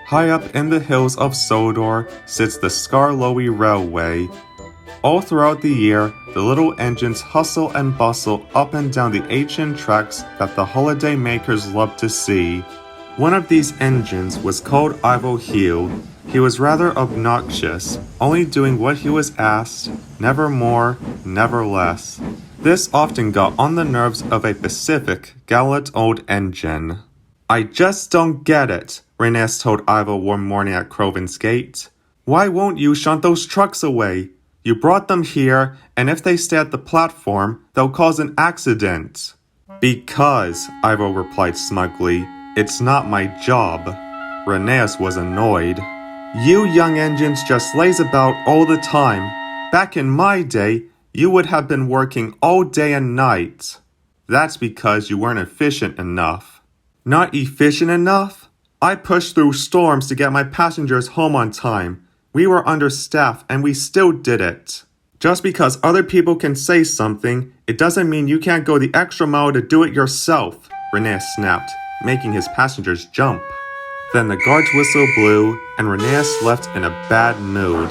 High up in the hills of Sodor sits the Skarloey Railway. All throughout the year, the little engines hustle and bustle up and down the ancient tracks that the holiday makers love to see. One of these engines was called Ivo Hugh. He was rather obnoxious, only doing what he was asked, never more, never less. This often got on the nerves of a pacific, gallant old engine. "I just don't get it," Rheneas told Ivo one morning at Croven's gate. "Why won't you shunt those trucks away? You brought them here, and if they stay at the platform, they'll cause an accident." "Because," Ivo replied smugly, "it's not my job." Rheneas was annoyed. "You young engines just laze about all the time. Back in my day, you would have been working all day and night." "That's because you weren't efficient enough." "Not efficient enough? I pushed through storms to get my passengers home on time. We were understaffed and we still did it." "Just because other people can say something, it doesn't mean you can't go the extra mile to do it yourself," Rheneas snapped, making his passengers jump. Then the guard's whistle blew and Rheneas left in a bad mood.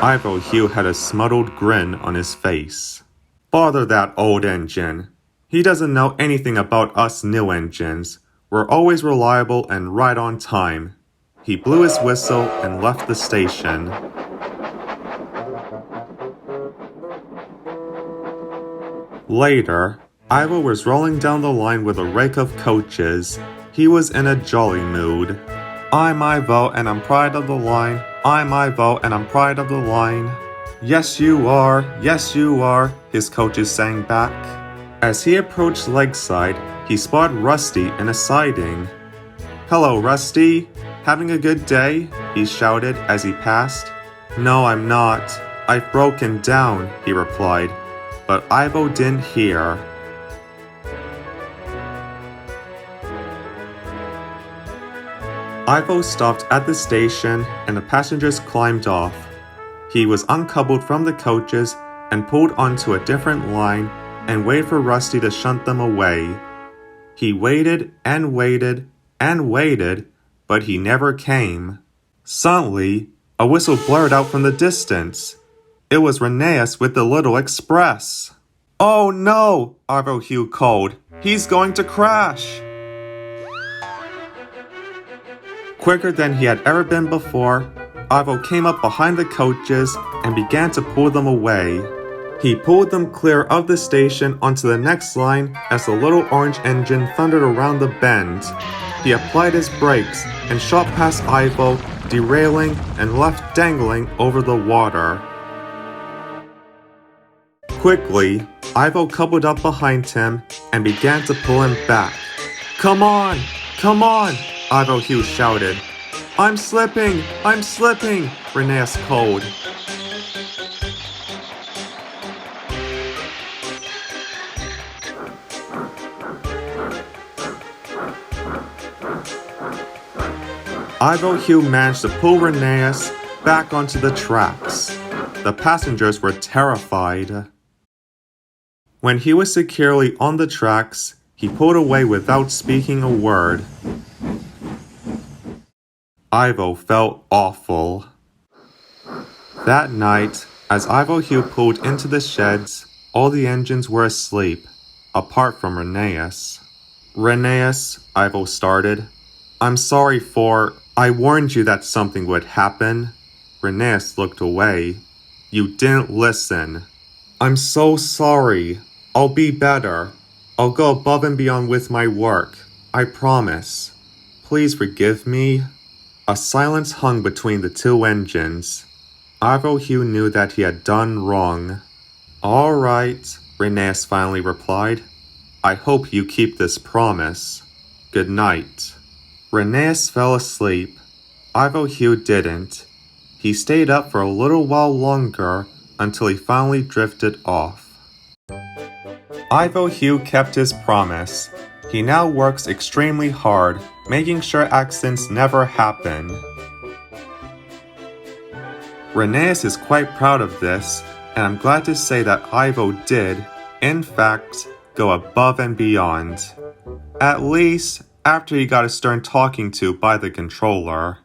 Ivo Hugh had a smuttled grin on his face. "Bother that old engine. He doesn't know anything about us new engines. We're always reliable and right on time." He blew his whistle and left the station. Later, Ivo was rolling down the line with a rake of coaches. He was in a jolly mood. "I'm Ivo and I'm pride of the line. I'm Ivo and I'm pride of the line." Yes you are, his coaches sang back. As he approached Lakeside, he spotted Rusty in a siding. "Hello, Rusty. Having a good day?" he shouted as he passed. "No, I'm not. I've broken down," he replied. But Ivo didn't hear. Ivo stopped at the station and the passengers climbed off. He was uncoupled from the coaches and pulled onto a different line and waited for Rusty to shunt them away. He waited and waited and waited, but he never came. Suddenly, a whistle blared out from the distance. It was Rheneas with the little express. "Oh no!" Ivo Hugh called. "He's going to crash!" Quicker than he had ever been before, Ivo came up behind the coaches and began to pull them away. He pulled them clear of the station onto the next line as the little orange engine thundered around the bend. He applied his brakes and shot past Ivo, derailing and left dangling over the water. Quickly, Ivo coupled up behind him and began to pull him back. Come on! Ivo Hugh shouted. I'm slipping! Rheneas called. Ivo Hugh managed to pull Rheneas back onto the tracks. The passengers were terrified. When he was securely on the tracks, he pulled away without speaking a word. Ivo felt awful. That night, as Ivo Hugh pulled into the sheds, all the engines were asleep, apart from Rheneas. Rheneas, Ivo started. I'm sorry I warned you that something would happen. Rheneas looked away. You didn't listen. I'm so sorry. I'll be better. I'll go above and beyond with my work. I promise. Please forgive me. A silence hung between the two engines. Ivo Hugh knew that he had done wrong. All right, Rheneas finally replied. I hope you keep this promise. Good night. Rheneas fell asleep. Ivo Hugh didn't. He stayed up for a little while longer until he finally drifted off. Ivo Hugh kept his promise. He now works extremely hard, making sure accidents never happen. Rheneas is quite proud of this, and I'm glad to say that Ivo did, in fact, go above and beyond. At least after he got his stern talking to by the controller.